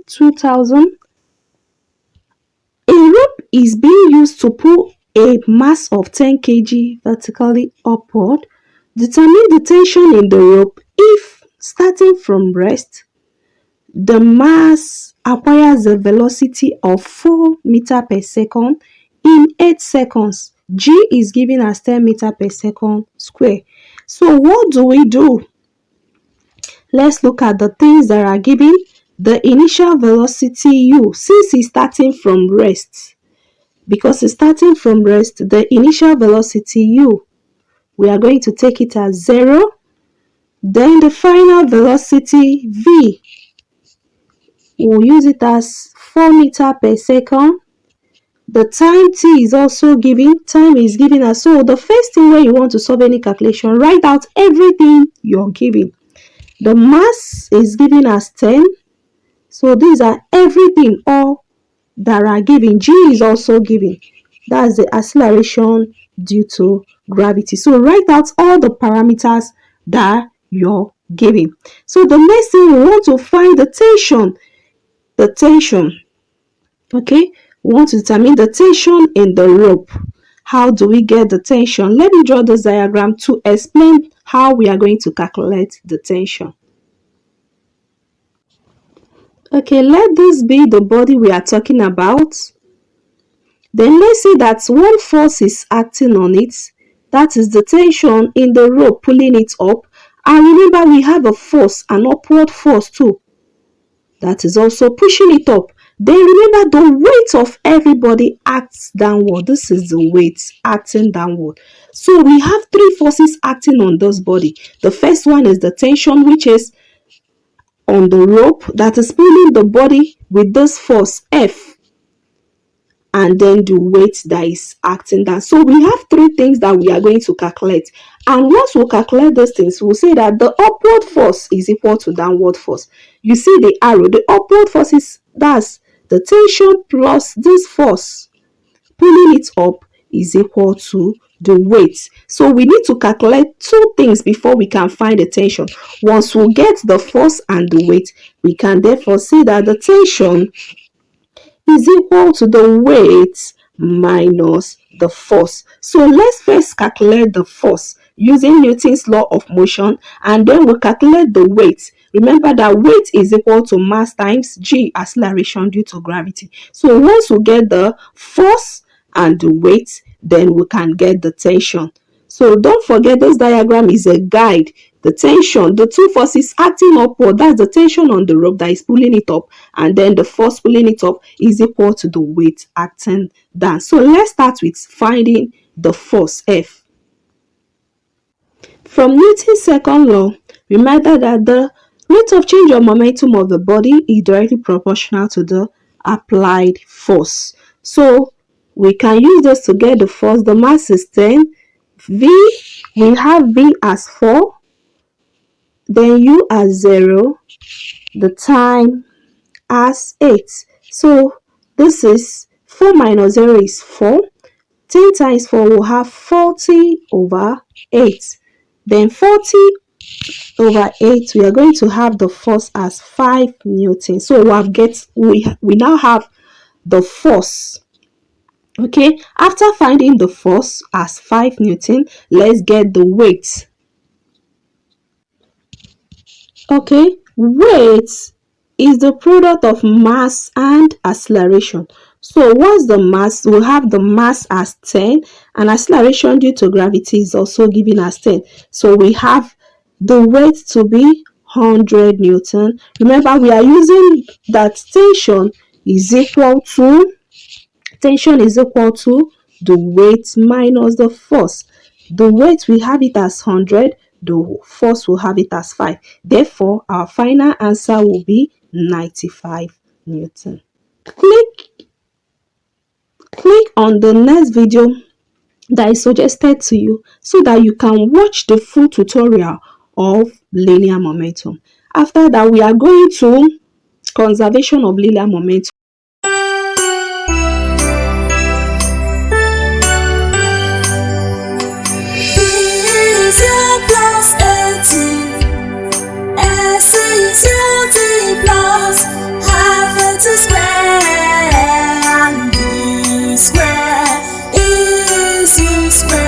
2000. A rope is being used to pull a mass of 10 kg vertically upward. Determine the tension in the rope if, starting from rest, the mass acquires a velocity of 4 meters per second in 8 seconds. G is given as 10 meters per second square. So what do we do? Let's look at the things that are given. The initial velocity u, since it's starting from rest, because it's starting from rest, the initial velocity u, we are going to take it as 0. Then the final velocity v, we'll use it as 4 meters per second. The time t is also given. Time is given as, so the first thing when you want to solve any calculation, write out everything you're given. The mass is given as 10. So these are everything, all that are given. G is also given. That's the acceleration due to gravity. So write out all the parameters that you're given. So the next thing, we want to find the tension. The tension. Okay, we want to determine the tension in the rope. How do we get the tension? Let me draw this diagram to explain how we are going to calculate the tension. Okay, let this be the body we are talking about. Then let's say that one force is acting on it. That is the tension in the rope pulling it up. And remember, we have a force, an upward force too, that is also pushing it up. Then remember, the weight of everybody acts downward. This is the weight acting downward. So we have 3 forces acting on this body. The first one is the tension, which is on the rope, that is pulling the body with this force F, and then the weight that is acting down. So we have 3 things that we are going to calculate, and once we calculate those things, we'll say that the upward force is equal to downward force. You see the arrow, the upward force is, that's the tension plus this force pulling it up, is equal to the weight. So we need to calculate 2 things before we can find the tension. Once we get the force and the weight, we can therefore say that the tension is equal to the weight minus the force. So let's first calculate the force using Newton's law of motion, and then we'll calculate the weight. Remember that weight is equal to mass times g, acceleration due to gravity. So once we get the force and the weight, then we can get the tension. So don't forget, this diagram is a guide. The tension, the 2 forces acting upward, that's the tension on the rope that is pulling it up, and then the force pulling it up is equal to the weight acting down. So let's start with finding the force F. From Newton's second law, remember that the rate of change of momentum of the body is directly proportional to the applied force. So we can use this to get the force. The mass is 10. V, we have V as 4. Then U as 0. The time as 8. So this is 4 minus 0 is 4. 10 times 4 will have 40 over 8. Then 40 over 8, we are going to have the force as 5 Newton. So we now have the force. Okay, after finding the force as 5 Newton, let's get the weight. Okay, weight is the product of mass and acceleration. So what's the mass? We'll have the mass as 10, and acceleration due to gravity is also given as 10. So we have the weight to be 100 Newton. Remember, we are using that tension is equal to the weight minus the force. The weight, we have it as 100. The force, will have it as 5. Therefore, our final answer will be 95 Newton. Click on the next video that is suggested to you so that you can watch the full tutorial of linear momentum. After that, we are going to conservation of linear momentum. Plus 18, SCUT plus, have square.